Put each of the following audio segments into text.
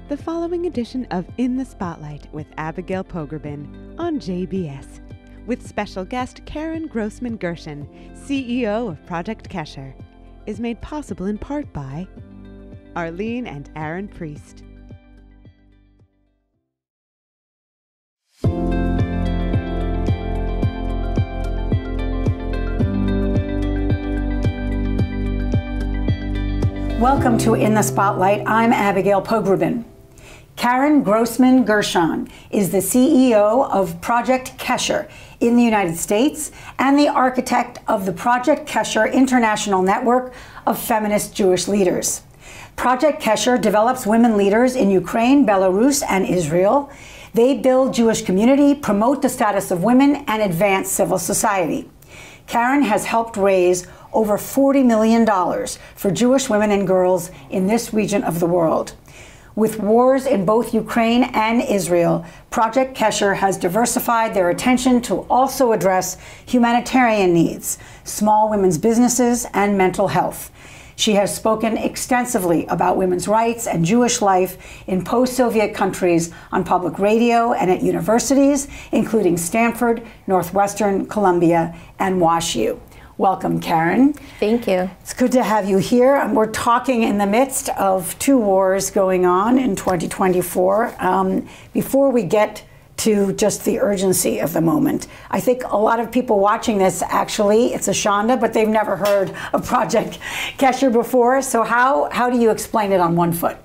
the following edition of In the Spotlight with Abigail Pogrebin on JBS, with special guest Karyn Grossman Gershon, CEO of Project Kesher, is made possible in part by Arlene and Aaron Priest. Welcome to In the Spotlight. I'm Abigail Pogrebin. Karyn Grossman Gershon is the CEO of Project Kesher in the United States and the architect of the Project Kesher International Network of Feminist Jewish Leaders. Project Kesher develops women leaders in Ukraine, Belarus, and Israel. They build Jewish community, promote the status of women, and advance civil society. Karyn has helped raise over $40 million for Jewish women and girls in this region of the world. With wars in both Ukraine and Israel, Project Kesher has diversified their attention to also address humanitarian needs, small women's businesses, and mental health. She has spoken extensively about women's rights and Jewish life in post-Soviet countries on public radio and at universities, including Stanford, Northwestern, Columbia, and WashU. Welcome, Karyn. Thank you. It's good to have you here. We're talking in the midst of two wars going on in 2024. Before we get to just the urgency of the moment, I think a lot of people watching this, actually, it's a shanda, but they've never heard of Project Kesher before. So how do you explain it on one foot?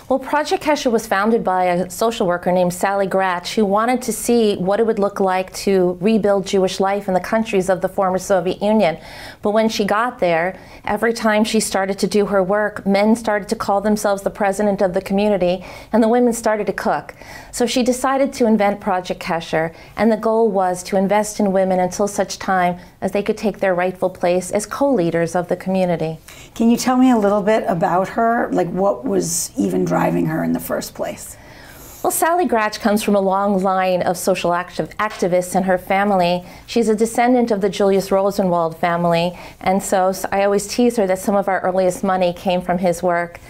Well, Project Kesher was founded by a social worker named Sally Gratch, who wanted to see what it would look like to rebuild Jewish life in the countries of the former Soviet Union. But when she got there, every time she started to do her work, men started to call themselves the president of the community, and the women started to cook. So she decided to invent Project Kesher, and the goal was to invest in women until such time as they could take their rightful place as co-leaders of the community. Can you tell me a little bit about her? Like, what was even driving her in the first place? Well, Sally Gratch comes from a long line of social activists in her family. She's a descendant of the Julius Rosenwald family, and so I always tease her that some of our earliest money came from his work.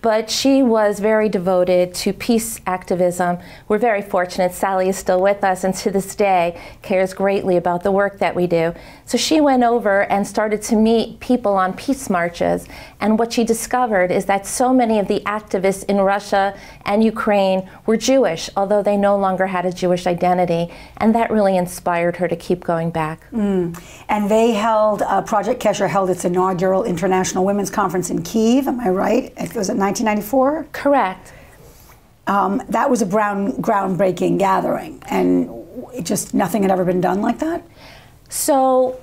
But she was very devoted to peace activism. We're very fortunate Sally is still with us, and to this day cares greatly about the work that we do. So she went over and started to meet people on peace marches, and what she discovered is that so many of the activists in Russia and Ukraine were Jewish, although they no longer had a Jewish identity, and that really inspired her to keep going back. And they held, Project Kesher held its inaugural International Women's Conference in Kyiv, am I right? It was at 1994? Correct. That was a groundbreaking gathering, and just nothing had ever been done like that? So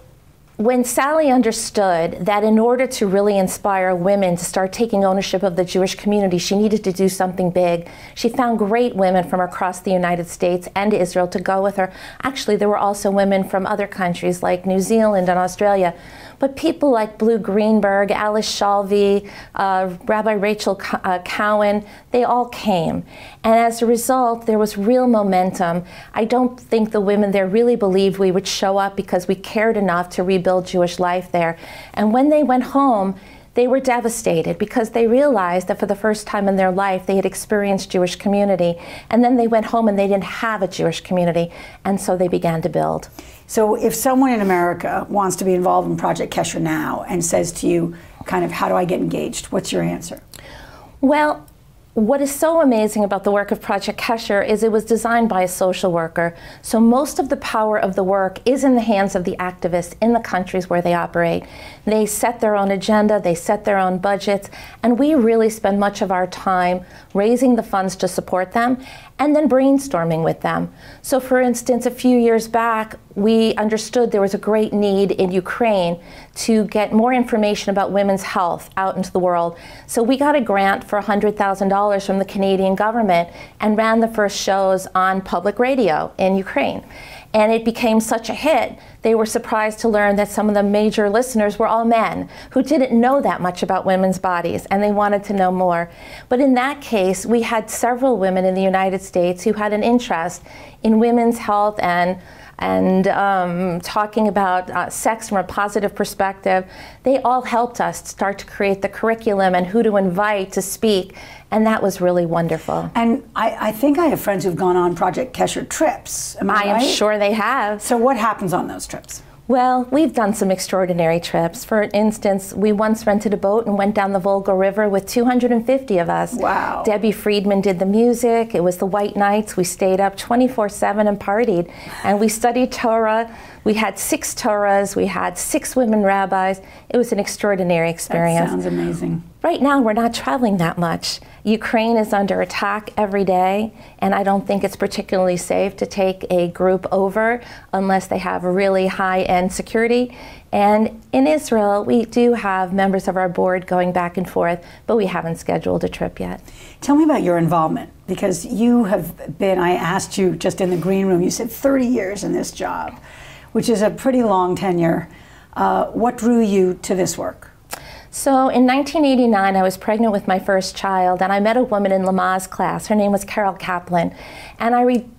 when Sally understood that in order to really inspire women to start taking ownership of the Jewish community, she needed to do something big, she found great women from across the United States and Israel to go with her. Actually, there were also women from other countries like New Zealand and Australia. But people like Blue Greenberg, Alice Shalvey, Rabbi Rachel Cowan, they all came. And as a result, there was real momentum. I don't think the women there really believed we would show up because we cared enough to rebuild Jewish life there. And when they went home, they were devastated because they realized that for the first time in their life they had experienced Jewish community, and then they went home and they didn't have a Jewish community, and so they began to build. So if someone in America wants to be involved in Project Kesher now and says to you, kind of, how do I get engaged? What's your answer? Well, what is so amazing about the work of Project Kesher is it was designed by a social worker. So most of the power of the work is in the hands of the activists in the countries where they operate. They set their own agenda, they set their own budgets, and we really spend much of our time raising the funds to support them and then brainstorming with them. So for instance, a few years back, we understood there was a great need in Ukraine to get more information about women's health out into the world. So we got a grant for $100,000 from the Canadian government and ran the first shows on public radio in Ukraine. And it became such a hit, they were surprised to learn that some of the major listeners were all men who didn't know that much about women's bodies, and they wanted to know more. But in that case, we had several women in the United States who had an interest in women's health and and talking about sex from a positive perspective. They all helped us start to create the curriculum and who to invite to speak, and that was really wonderful. And I think I have friends who've gone on Project Kesher trips. Am I right? I am sure they have. So what happens on those trips? Well, we've done some extraordinary trips. For instance, we once rented a boat and went down the Volga River with 250 of us. Wow. Debbie Friedman did the music. It was the White Nights. We stayed up 24/7 and partied. And we studied Torah. We had 6 Torahs. We had 6 women rabbis. It was an extraordinary experience. That sounds amazing. Right now, we're not traveling that much. Ukraine is under attack every day, and I don't think it's particularly safe to take a group over unless they have really high-end security. And in Israel, we do have members of our board going back and forth, but we haven't scheduled a trip yet. Tell me about your involvement, because you have been, I asked you just in the green room, you said 30 years in this job, which is a pretty long tenure. What drew you to this work? So in 1989, I was pregnant with my first child, and I met a woman in Lamaze class. Her name was Carol Kaplan. And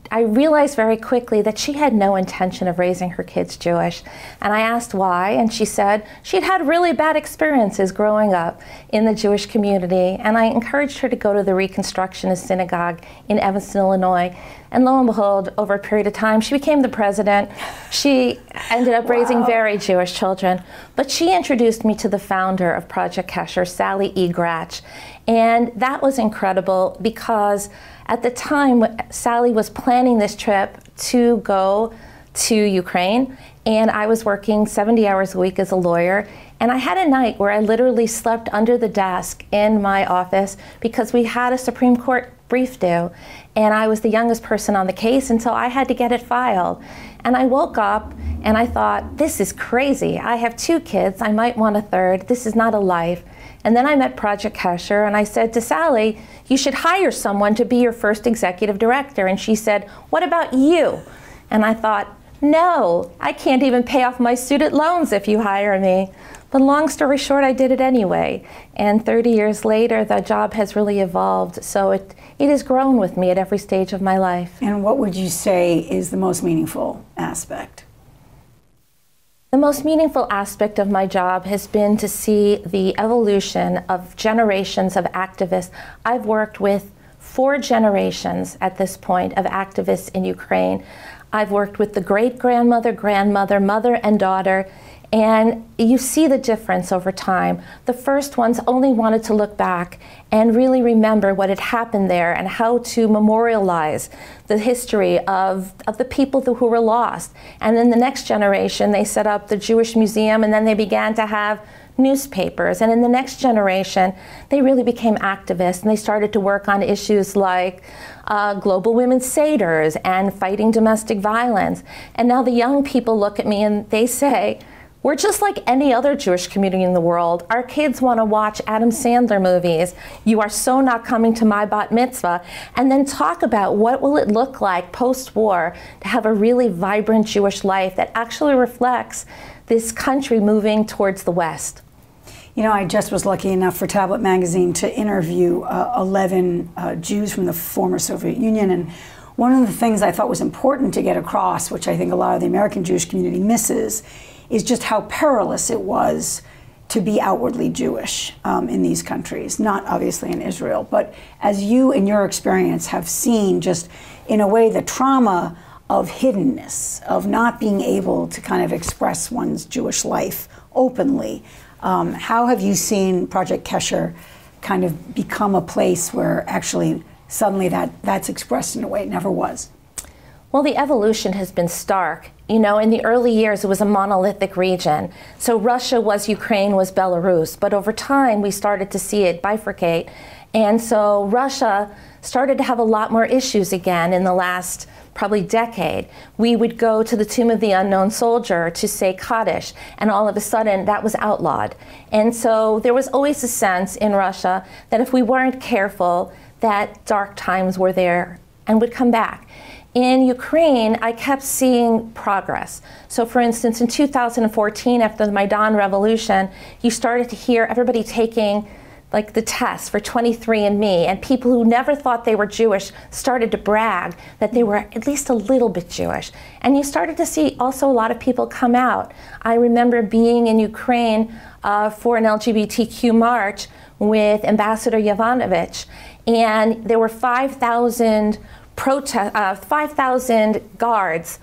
I realized very quickly that she had no intention of raising her kids Jewish. And I asked why, and she said she'd had really bad experiences growing up in the Jewish community. And I encouraged her to go to the Reconstructionist Synagogue in Evanston, Illinois. And lo and behold, over a period of time, she became the president. She ended up raising very Jewish children. But she introduced me to the founder of Project Kesher, Sally E. Gratch. And that was incredible because at the time, Sally was planning this trip to go to Ukraine, and I was working 70 hours a week as a lawyer. And I had a night where I literally slept under the desk in my office because we had a Supreme Court brief due, and I was the youngest person on the case, and so I had to get it filed. And I woke up and I thought, this is crazy. I have 2 kids, I might want a third, this is not a life. And then I met Project Kesher, and I said to Sally, you should hire someone to be your first executive director. And she said, what about you? And I thought, no, I can't even pay off my student loans if you hire me. But long story short, I did it anyway. And 30 years later, the job has really evolved. So it has grown with me at every stage of my life. And what would you say is the most meaningful aspect? The most meaningful aspect of my job has been to see the evolution of generations of activists. I've worked with 4 generations at this point of activists in Ukraine. I've worked with the great-grandmother, grandmother, mother, and daughter, and you see the difference over time. The first ones only wanted to look back and really remember what had happened there and how to memorialize the history of the people who were lost. And then the next generation, they set up the Jewish Museum, and then they began to have newspapers. And in the next generation, they really became activists, and they started to work on issues like global women's seders and fighting domestic violence. And now the young people look at me and they say, we're just like any other Jewish community in the world. Our kids want to watch Adam Sandler movies. You are so not coming to my bat mitzvah. And then talk about what will it look like post-war to have a really vibrant Jewish life that actually reflects this country moving towards the West. You know, I just was lucky enough for Tablet Magazine to interview 11 Jews from the former Soviet Union. And one of the things I thought was important to get across, which I think a lot of the American Jewish community misses, is just how perilous it was to be outwardly Jewish in these countries, not obviously in Israel. But as you, in your experience, have seen just in a way the trauma of hiddenness, of not being able to kind of express one's Jewish life openly, how have you seen Project Kesher kind of become a place where actually suddenly that's expressed in a way it never was? Well, the evolution has been stark. You know, in the early years, it was a monolithic region. So Russia was Ukraine, was Belarus. But over time, we started to see it bifurcate. And so Russia started to have a lot more issues again in the last probably decade. We would go to the Tomb of the Unknown Soldier to say Kaddish, and all of a sudden that was outlawed. And so there was always a sense in Russia that if we weren't careful, that dark times were there and would come back. In Ukraine, I kept seeing progress. So for instance, in 2014, after the Maidan Revolution, you started to hear everybody taking like the test for 23andMe, and people who never thought they were Jewish started to brag that they were at least a little bit Jewish. And you started to see also a lot of people come out. I remember being in Ukraine for an LGBTQ march with Ambassador Yovanovitch, and there were 5,000 guards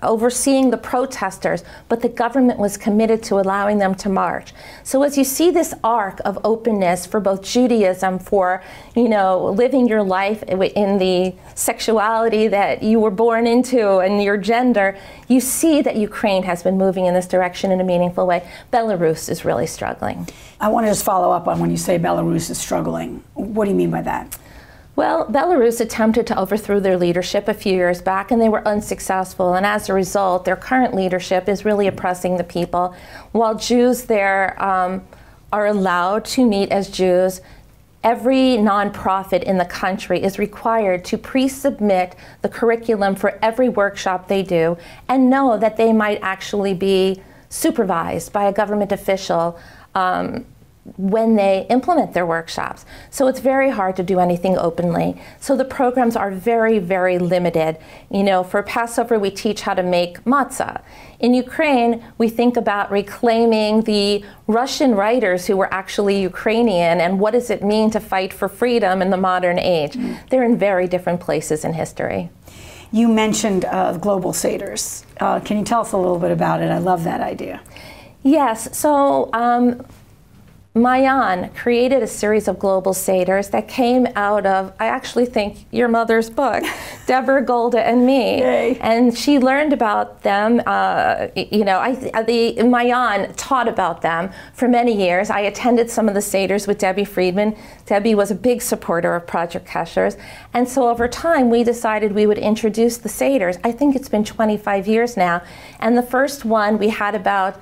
overseeing the protesters, but the government was committed to allowing them to march. So as you see this arc of openness for both Judaism, for, you know, living your life in the sexuality that you were born into and your gender, you see that Ukraine has been moving in this direction in a meaningful way. Belarus is really struggling. I want to just follow up on when you say Belarus is struggling. What do you mean by that? Well, Belarus attempted to overthrow their leadership a few years back, and they were unsuccessful. And as a result, their current leadership is really oppressing the people. While Jews there are allowed to meet as Jews, every nonprofit in the country is required to pre-submit the curriculum for every workshop they do and know that they might actually be supervised by a government official when they implement their workshops. So it's very hard to do anything openly. So the programs are very, very limited. You know, for Passover, we teach how to make matzah. In Ukraine, we think about reclaiming the Russian writers who were actually Ukrainian and what does it mean to fight for freedom in the modern age. They're in very different places in history. You mentioned global seders. Can you tell us a little bit about it? I love that idea. Yes, so Mayan created a series of global seders that came out of, I actually think, your mother's book, Deborah, Golda, and Me. Yay. And she learned about them, you know, the Mayan taught about them for many years. I attended some of the seders with Debbie Friedman. Debbie was a big supporter of Project Kesher. And so over time, we decided we would introduce the seders. I think it's been 25 years now. And the first one, we had about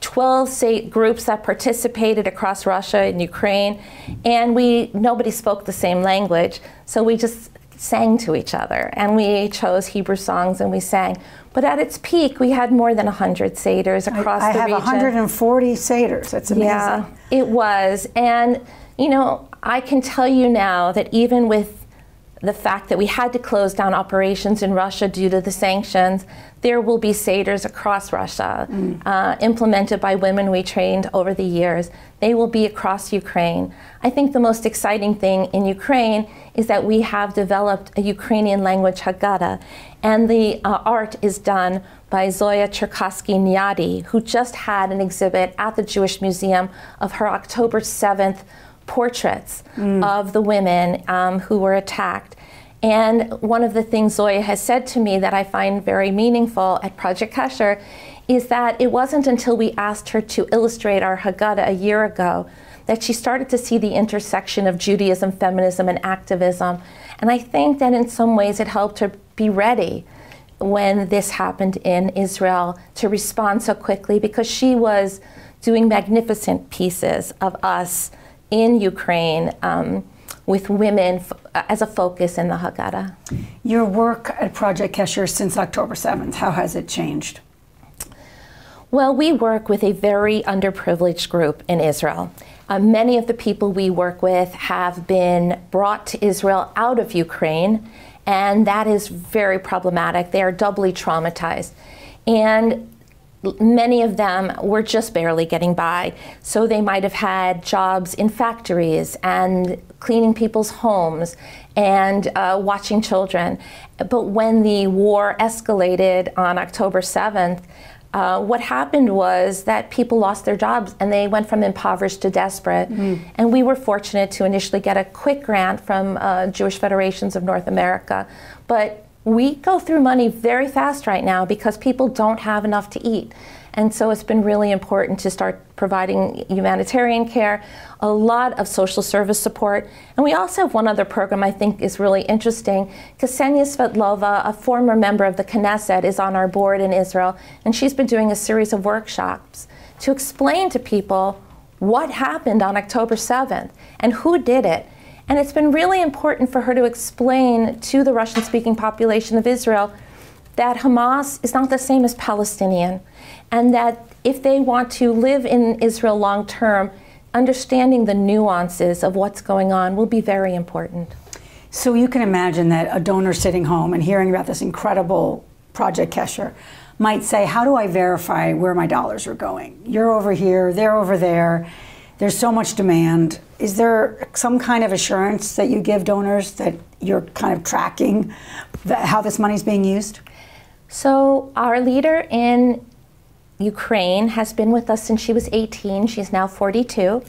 12 groups that participated across Russia and Ukraine, and nobody spoke the same language, so we just sang to each other, and we chose Hebrew songs and we sang. But at its peak, we had more than 100 seders across the region. I have 140 seders. That's amazing. Yeah, it was. And, you know, I can tell you now that even with the fact that we had to close down operations in Russia due to the sanctions, there will be seders across Russia, implemented by women we trained over the years. They will be across Ukraine. I think the most exciting thing in Ukraine is that we have developed a Ukrainian language Haggadah, and the art is done by Zoya Cherkassky-Nyadi, who just had an exhibit at the Jewish Museum of her October 7th portraits of the women who were attacked. And one of the things Zoya has said to me that I find very meaningful at Project Kesher is that it wasn't until we asked her to illustrate our Haggadah a year ago that she started to see the intersection of Judaism, feminism, and activism. And I think that in some ways it helped her be ready when this happened in Israel to respond so quickly, because she was doing magnificent pieces of us in Ukraine with women as a focus in the Haggadah. Your work at Project Kesher since October 7th, how has it changed? Well, we work with a very underprivileged group in Israel. Many of the people we work with have been brought to Israel out of Ukraine, and that is very problematic. They are doubly traumatized. And many of them were just barely getting by. So they might have had jobs in factories and cleaning people's homes and watching children. But when the war escalated on October 7th, what happened was that people lost their jobs and they went from impoverished to desperate. And we were fortunate to initially get a quick grant from Jewish Federations of North America. But we go through money very fast right now because people don't have enough to eat. And so it's been really important to start providing humanitarian care, a lot of social service support. And we also have one other program I think is really interesting. Ksenia Svetlova, a former member of the Knesset, is on our board in Israel, and she's been doing a series of workshops to explain to people what happened on October 7th and who did it. And it's been really important for her to explain to the Russian-speaking population of Israel that Hamas is not the same as Palestinian, and that if they want to live in Israel long-term, understanding the nuances of what's going on will be very important. So you can imagine that a donor sitting home and hearing about this incredible Project Kesher might say, how do I verify where my dollars are going? You're over here, they're over there. There's so much demand. Is there some kind of assurance that you give donors that you're kind of tracking how this money is being used? So our leader in Ukraine has been with us since she was 18. She's now 42.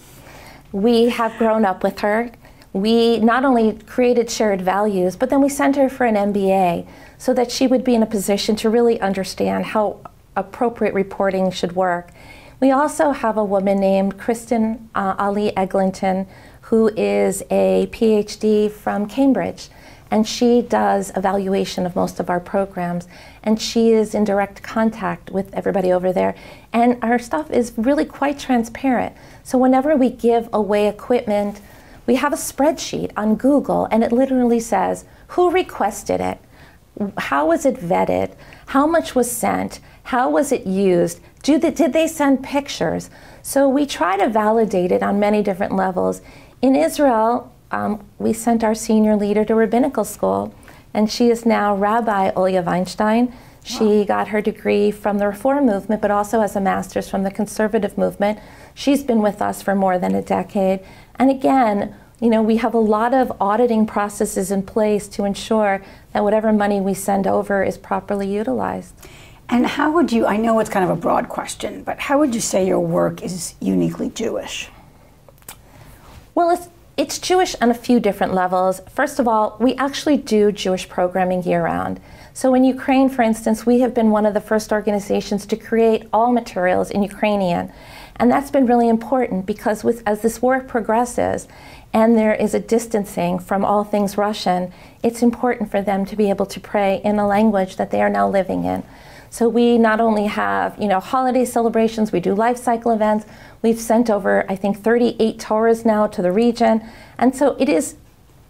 We have grown up with her. We not only created shared values, but then we sent her for an MBA so that she would be in a position to really understand how appropriate reporting should work. We also have a woman named Kristen Ali Eglinton, who is a PhD from Cambridge, and she does evaluation of most of our programs, and she is in direct contact with everybody over there, and our stuff is really quite transparent. So whenever we give away equipment, we have a spreadsheet on Google, and it literally says who requested it, how was it vetted, how much was sent, how was it used, did they send pictures? So we try to validate it on many different levels. In Israel, we sent our senior leader to rabbinical school, and she is now Rabbi Olya Weinstein. She got her degree from the Reform movement, but also has a master's from the conservative movement. She's been with us for more than a decade. And again, you know, we have a lot of auditing processes in place to ensure that whatever money we send over is properly utilized. And how would you, I know it's kind of a broad question, but how would you say your work is uniquely Jewish? Well, it's Jewish on a few different levels. First of all, we actually do Jewish programming year-round. So in Ukraine, for instance, we have been one of the first organizations to create all materials in Ukrainian. And that's been really important because as this war progresses and there is a distancing from all things Russian, it's important for them to be able to pray in a language that they are now living in. So we not only have, you know, holiday celebrations, we do life cycle events. We've sent over, I think, 38 Torahs now to the region. And so it is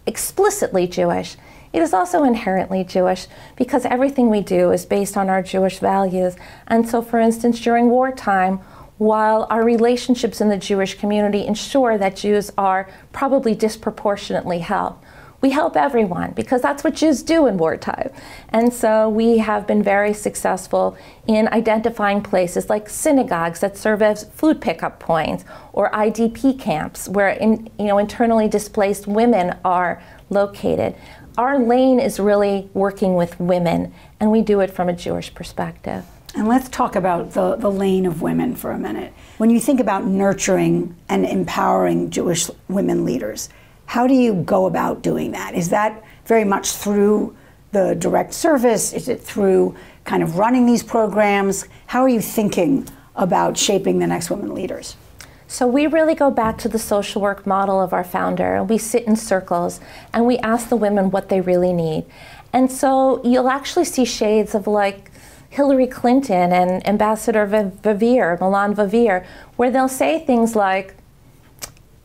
explicitly Jewish. It is also inherently Jewish because everything we do is based on our Jewish values. And so, for instance, during wartime, while our relationships in the Jewish community ensure that Jews are probably disproportionately helped, we help everyone because that's what Jews do in wartime. And so we have been very successful in identifying places like synagogues that serve as food pickup points or IDP camps where internally displaced women are located. Our lane is really working with women, and we do it from a Jewish perspective. And let's talk about the lane of women for a minute. When you think about nurturing and empowering Jewish women leaders, how do you go about doing that? Is that very much through the direct service? Is it through kind of running these programs? How are you thinking about shaping the next women leaders? So we really go back to the social work model of our founder. We sit in circles and we ask the women what they really need. And so you'll actually see shades of like Hillary Clinton and Ambassador Milan Vavir, where they'll say things like,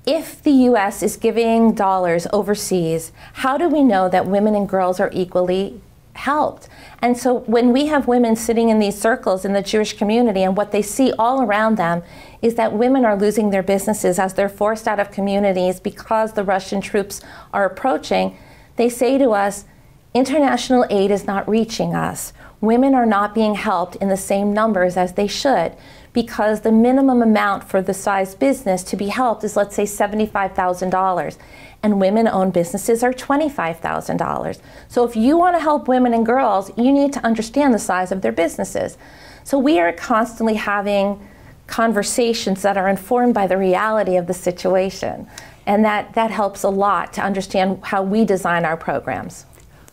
if the US is giving dollars overseas, how do we know that women and girls are equally helped? And so when we have women sitting in these circles in the Jewish community and what they see all around them is that women are losing their businesses as they're forced out of communities because the Russian troops are approaching, they say to us, international aid is not reaching us. Women are not being helped in the same numbers as they should, because the minimum amount for the size business to be helped is, let's say, $75,000. And women-owned businesses are $25,000. So if you want to help women and girls, you need to understand the size of their businesses. So we are constantly having conversations that are informed by the reality of the situation. And that helps a lot to understand how we design our programs.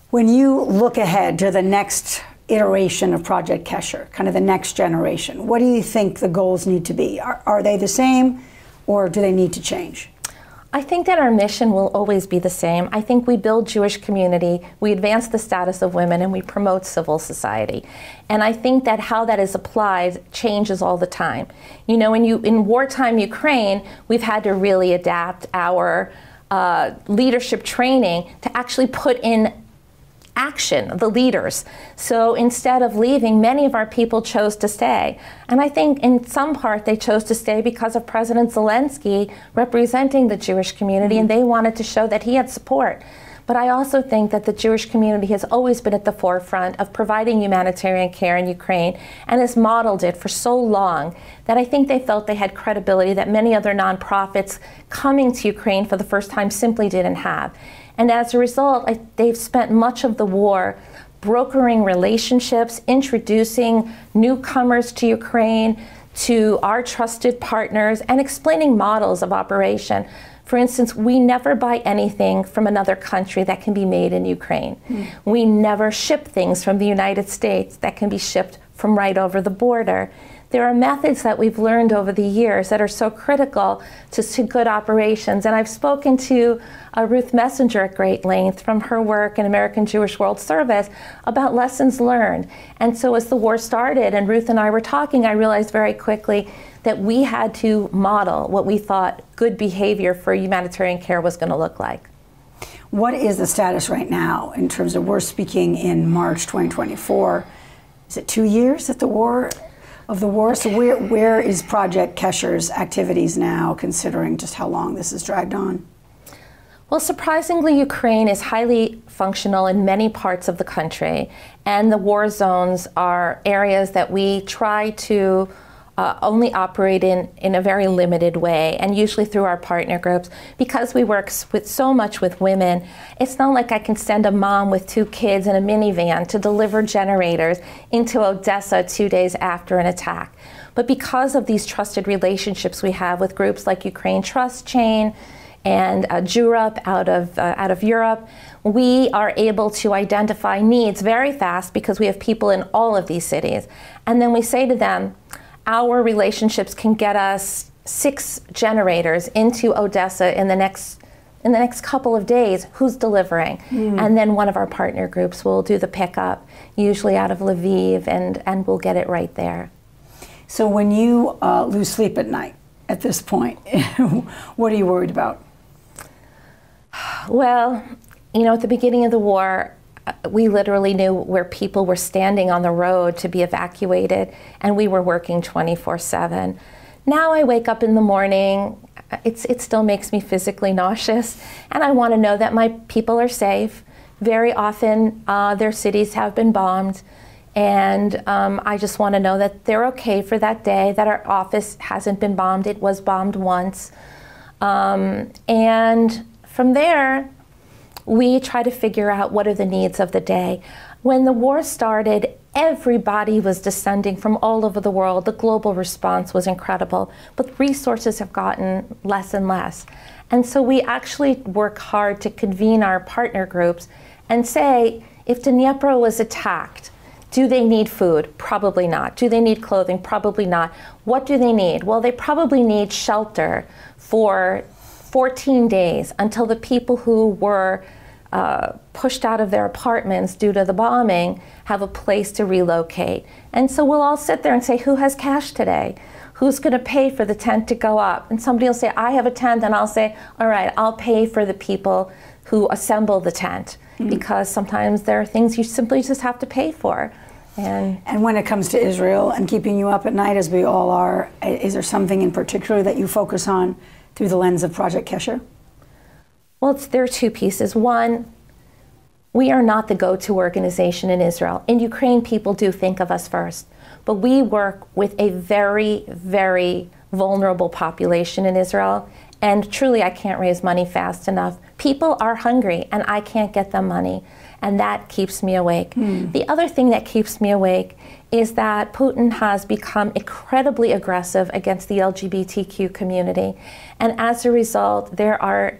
When you look ahead to the next iteration of Project Kesher, kind of the next generation, what do you think the goals need to be? Are they the same, or do they need to change? I think that our mission will always be the same. I think we build Jewish community, we advance the status of women, and we promote civil society. And I think that how that is applied changes all the time. You know, in wartime Ukraine, we've had to really adapt our leadership training to actually put in action, the leaders. So instead of leaving, many of our people chose to stay. And I think in some part they chose to stay because of President Zelensky representing the Jewish community, and they wanted to show that he had support. But I also think that the Jewish community has always been at the forefront of providing humanitarian care in Ukraine and has modeled it for so long that I think they felt they had credibility that many other nonprofits coming to Ukraine for the first time simply didn't have. And as a result, they've spent much of the war brokering relationships, introducing newcomers to Ukraine, to our trusted partners, and explaining models of operation. For instance, we never buy anything from another country that can be made in Ukraine. We never ship things from the United States that can be shipped from right over the border. There are methods that we've learned over the years that are so critical to good operations. And I've spoken to Ruth Messenger at great length from her work in American Jewish World Service about lessons learned. And so as the war started and Ruth and I were talking, I realized very quickly that we had to model what we thought good behavior for humanitarian care was going to look like. What is the status right now in terms of, we're speaking in March 2024, is it 2 years that the war? So where is Project Kesher's activities now, considering just how long this has dragged on? Well, surprisingly, Ukraine is highly functional in many parts of the country, and the war zones are areas that we try to only operate in a very limited way, and usually through our partner groups. Because we work with so much with women, it's not like I can send a mom with 2 kids in a minivan to deliver generators into Odessa 2 days after an attack. But because of these trusted relationships we have with groups like Ukraine Trust Chain and Jurop out of Europe, we are able to identify needs very fast because we have people in all of these cities. And then we say to them, our relationships can get us 6 generators into Odessa in the next couple of days. Who's delivering? And then one of our partner groups will do the pickup, usually out of Lviv, and we'll get it right there. So when you lose sleep at night at this point, what are you worried about? Well, you know, at the beginning of the war, we literally knew where people were standing on the road to be evacuated, and we were working 24/7. Now I wake up in the morning, it still makes me physically nauseous, and I want to know that my people are safe. Very often their cities have been bombed, and I just want to know that they're okay for that day, that our office hasn't been bombed. It was bombed once. And from there, we try to figure out what are the needs of the day. When the war started, everybody was descending from all over the world. The global response was incredible, but resources have gotten less and less. And so we actually work hard to convene our partner groups and say, if Dnipro was attacked, do they need food? Probably not. Do they need clothing? Probably not. What do they need? Well, they probably need shelter for 14 days until the people who were pushed out of their apartments due to the bombing have a place to relocate. And so we'll all sit there and say, who has cash today? Who's going to pay for the tent to go up? And somebody will say, I have a tent, and I'll say, all right, I'll pay for the people who assemble the tent, because sometimes there are things you simply just have to pay for. And when it comes to Israel and keeping you up at night, as we all are, is there something in particular that you focus on through the lens of Project Kesher? Well, there are 2 pieces. One, we are not the go-to organization in Israel. In Ukraine, people do think of us first, but we work with a very, very vulnerable population in Israel, and truly I can't raise money fast enough. People are hungry, and I can't get them money, and that keeps me awake. The other thing that keeps me awake is that Putin has become incredibly aggressive against the LGBTQ community, and as a result, there are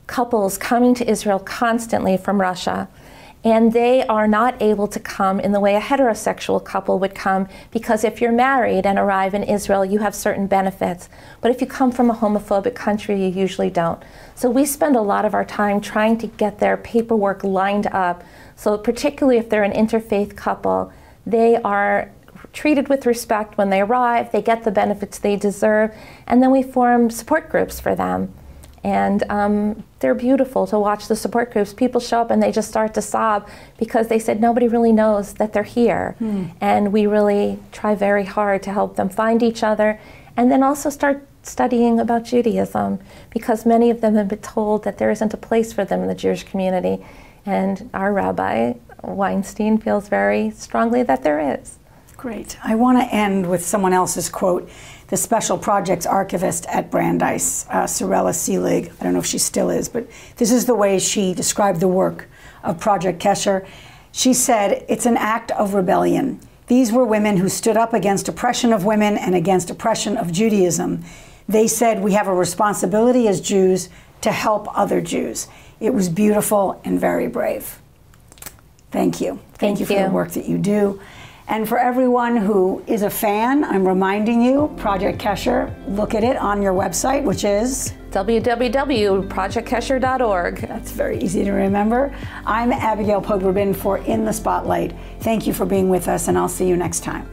couples coming to Israel constantly from Russia, and they are not able to come in the way a heterosexual couple would come, because if you're married and arrive in Israel, you have certain benefits. But if you come from a homophobic country, you usually don't. So we spend a lot of our time trying to get their paperwork lined up. So particularly if they're an interfaith couple, they are treated with respect when they arrive, they get the benefits they deserve, and then we form support groups for them. And they're beautiful to watch, the support groups. People show up and they just start to sob because they said nobody really knows that they're here. And we really try very hard to help them find each other, and then also start studying about Judaism, because many of them have been told that there isn't a place for them in the Jewish community. And our Rabbi Weinstein feels very strongly that there is. Great. I want to end with someone else's quote. The Special Projects Archivist at Brandeis, Sorella Seelig. I don't know if she still is, but this is the way she described the work of Project Kesher. She said, "It's an act of rebellion. These were women who stood up against oppression of women and against oppression of Judaism. They said, we have a responsibility as Jews to help other Jews." It was beautiful and very brave. Thank you. Thank you for the work that you do. And for everyone who is a fan, I'm reminding you, Project Kesher, look at it on your website, which is www.projectkesher.org. That's very easy to remember. I'm Abigail Pogrebin for In the Spotlight. Thank you for being with us, and I'll see you next time.